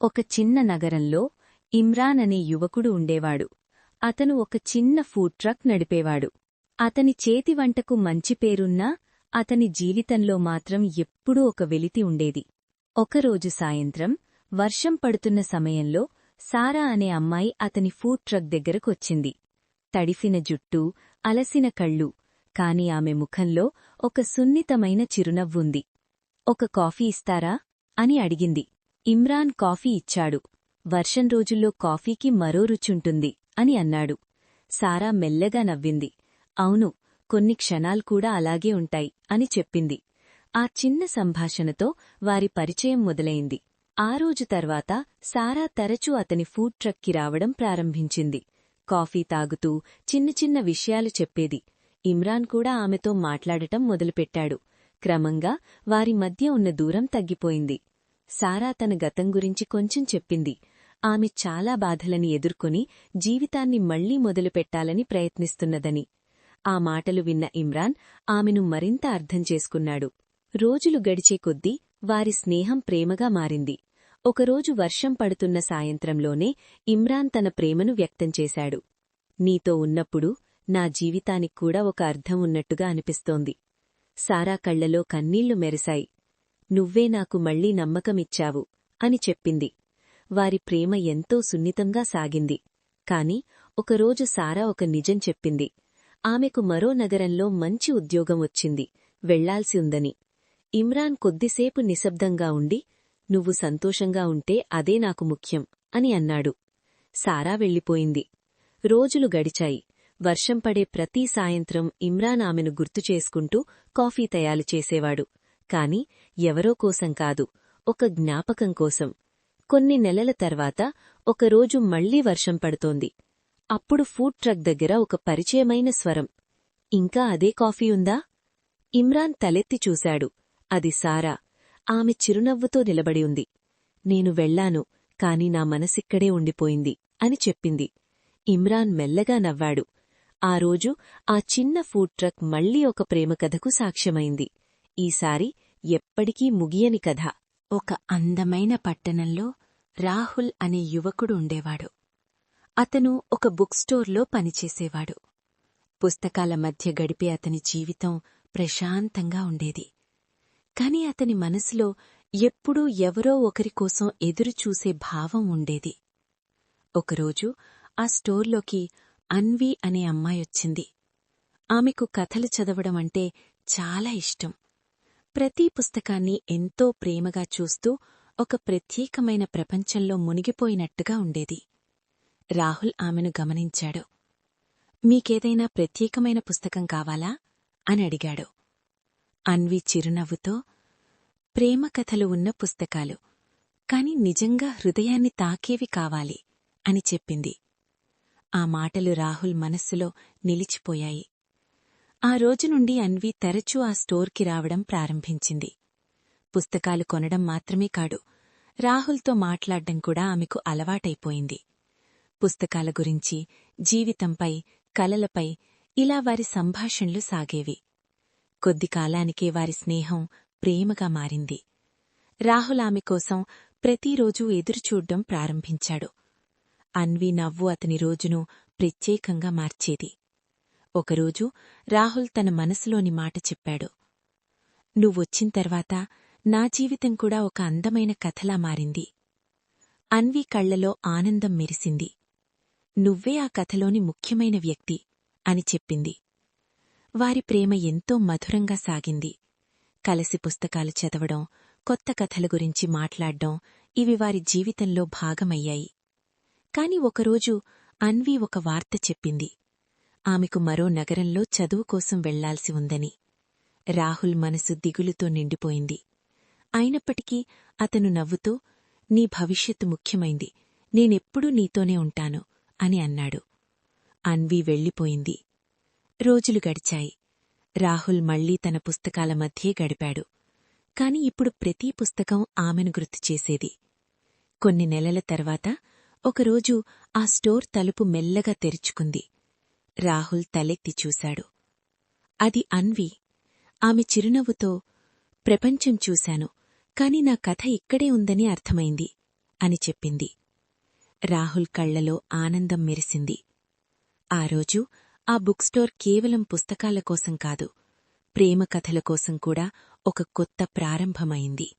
ఒక చిన్న నగరంలో ఇమ్రాన్ అనే యువకుడు ఉండేవాడు. అతను ఒక చిన్న ఫుడ్ ట్రక్ నడిపేవాడు. అతని చేతివంటకు మంచి పేరున్నా అతని జీవితంలో మాత్రం ఎప్పుడూ ఒక వెలితి ఉండేది. ఒకరోజు సాయంత్రం వర్షం పడుతున్న సమయంలో సారా అనే అమ్మాయి అతని ఫుడ్ ట్రక్ దగ్గరకొచ్చింది. తడిసిన జుట్టు, అలసిన కళ్ళు, కాని ఆమె ముఖంలో ఒక సున్నితమైన చిరునవ్వుంది. ఒక కాఫీ ఇస్తారా అని అడిగింది. ఇమ్రాన్ కాఫీ ఇచ్చాడు. వర్షం రోజుల్లో కాఫీకి మరో రుచుంటుంది అని అన్నాడు. సారా మెల్లగా నవ్వింది. అవును, కొన్ని క్షణాల్కూడా అలాగే ఉంటాయి అని చెప్పింది. ఆ చిన్న సంభాషణతో వారి పరిచయం మొదలైంది. ఆ రోజు తర్వాత సారా తరచూ అతని ఫుడ్ ట్రక్కి రావడం ప్రారంభించింది. కాఫీ తాగుతూ చిన్న చిన్న విషయాలు చెప్పేది. ఇమ్రాన్ కూడా ఆమెతో మాట్లాడటం మొదలుపెట్టాడు. క్రమంగా వారి మధ్య ఉన్న దూరం తగ్గిపోయింది. సారా తన గతం గురించి కొంచెం చెప్పింది. ఆమె చాలా బాధలని ఎదుర్కొని జీవితాన్ని మళ్లీ మొదలుపెట్టాలని ప్రయత్నిస్తున్నదని. ఆ మాటలు విన్న ఇమ్రాన్ ఆమెను మరింత అర్థం చేసుకున్నాడు. రోజులు గడిచే కొద్దీ వారి స్నేహం ప్రేమగా మారింది. ఒకరోజు వర్షం పడుతున్న సాయంత్రంలోనే ఇమ్రాన్ తన ప్రేమను వ్యక్తం చేశాడు. నీతో ఉన్నప్పుడు నా జీవితానిక్కూడా ఒక అర్థం ఉన్నట్టుగా అనిపిస్తోంది. సారా కళ్లలో కన్నీళ్లు మెరిశాయి. నువ్వే నాకు మళ్లీ నమ్మకమిచ్చావు అని చెప్పింది. వారి ప్రేమ ఎంతో సున్నితంగా సాగింది. కాని ఒకరోజు సారా ఒక నిజం చెప్పింది. ఆమెకు మరో నగరంలో మంచి ఉద్యోగం వచ్చింది, వెళ్లాల్సి ఉందని. ఇమ్రాన్ కొద్దిసేపు నిశ్శబ్దంగా ఉండి, నువ్వు సంతోషంగా ఉంటే అదే నాకు ముఖ్యం అని అన్నాడు. సారా వెళ్ళిపోయింది. రోజులు గడిచాయి. వర్షం పడే ప్రతి సాయంత్రం ఇమ్రాన్ ఆమెను గుర్తుచేసుకుంటూ కాఫీ తయారు చేసేవాడు. కాని ఎవరో కోసం కాదు, ఒక జ్ఞాపకం కోసం. కొన్ని నెలల తర్వాత ఒకరోజు మళ్లీ వర్షం పడుతోంది. అప్పుడు ఫుడ్ ట్రక్ దగ్గర ఒక పరిచయమైన స్వరం. ఇంకా అదే కాఫీ ఉందా? ఇమ్రాన్ తలెత్తి చూశాడు. అది సారా. ఆమె చిరునవ్వుతో నిలబడి ఉంది. నేను వెళ్లాను, కాని నా మనసిక్కడే ఉండిపోయింది అని చెప్పింది. ఇమ్రాన్ మెల్లగా నవ్వాడు. ఆ రోజు ఆ చిన్న ఫుడ్ ట్రక్ మళ్లీ ఒక ప్రేమకథకు సాక్ష్యమైంది. ఈసారి ఎప్పటికీ ముగియని కథ. ఒక అందమైన పట్టణంలో రాహుల్ అనే యువకుడు ఉండేవాడు. అతను ఒక బుక్ స్టోర్లో పనిచేసేవాడు. పుస్తకాల మధ్య గడిపే అతని జీవితం ప్రశాంతంగా ఉండేది. కాని అతని మనసులో ఎప్పుడూ ఎవరో ఒకరికోసం ఎదురుచూసే భావం ఉండేది. ఒకరోజు ఆ స్టోర్లోకి అన్వీ అనే అమ్మాయొచ్చింది. ఆమెకు కథలు చదవడమంటే చాలా ఇష్టం. ప్రతి పుస్తకాన్ని ఎంతో ప్రేమగా చూస్తూ ఒక ప్రత్యేకమైన ప్రపంచంలో మునిగిపోయినట్టుగా ఉండేది. రాహుల్ ఆమెను గమనించాడు. మీకేదైనా ప్రత్యేకమైన పుస్తకం కావాలా అని అడిగాడు. అన్వి చిరునవ్వుతో, ప్రేమ కథలు ఉన్న పుస్తకాలు, కాని నిజంగా హృదయాన్ని తాకేవి కావాలి అని చెప్పింది. ఆ మాటలు రాహుల్ మనస్సులో నిలిచిపోయాయి. ఆ రోజు నుండి అన్వి తరచూ ఆ స్టోర్కి రావడం ప్రారంభించింది. పుస్తకాలు కొనడం మాత్రమే కాదు, రాహుల్తో మాట్లాడ్డం కూడా ఆమెకు అలవాటైపోయింది. పుస్తకాల గురించి, జీవితంపై, కలలపై ఇలా వారి సంభాషణలు సాగేవి. కొద్ది కాలానికే వారి స్నేహం ప్రేమగా మారింది. రాహుల్ ఆమె కోసం ప్రతిరోజూ ఎదురుచూడ్డం ప్రారంభించాడు. అన్వి నవ్వు అతని రోజును ప్రత్యేకంగా మార్చేది. ఒకరోజు రాహుల్ తన మనసులోని మాట చెప్పాడు. నువ్వొచ్చింతర్వాత నా జీవితం కూడా ఒక అందమైన కథలా మారింది. అన్వి కళ్లలో ఆనందం మెరిసింది. నువ్వే ఆ కథలోని ముఖ్యమైన వ్యక్తి అని చెప్పింది. వారి ప్రేమ ఎంతో మధురంగా సాగింది. కలసి పుస్తకాలు చదవడం, కొత్త కథల గురించి మాట్లాడ్డం ఇవి వారి జీవితంలో భాగమయ్యాయి. కాని ఒకరోజు అన్వి ఒక వార్త చెప్పింది. ఆమెకు మరో నగరంలో చదువు కోసం వెళ్లాల్సి ఉందని. రాహుల్ మనసు దిగులుతో నిండిపోయింది. అయినప్పటికీ అతను నవ్వుతూ, నీ భవిష్యత్తు ముఖ్యమైంది, నేనెప్పుడూ నీతోనే ఉంటాను అని అన్నాడు. అన్వి వెళ్ళిపోయింది. రోజులు గడిచాయి. రాహుల్ మళ్లీ తన పుస్తకాల మధ్యే గడిపాడు. కాని ఇప్పుడు ప్రతి పుస్తకం ఆమెను గుర్తుచేసేది. కొన్ని నెలల తర్వాత ఒకరోజు ఆ స్టోర్ తలుపు మెల్లగా తెరుచుకుంది. రాహుల్ తలెత్తి చూశాడు. అది అన్వి. ఆమె చిరునవ్వుతో, ప్రపంచం చూశాను, కాని నా కథ ఇక్కడే ఉందని అర్థమైంది అని చెప్పింది. రాహుల్ కళ్లలో ఆనందం మెరిసింది. ఆ రోజు ఆ బుక్ స్టోర్ కేవలం పుస్తకాల కోసం కాదు, ప్రేమ కథల కోసం కూడా ఒక కొత్త ప్రారంభమైంది.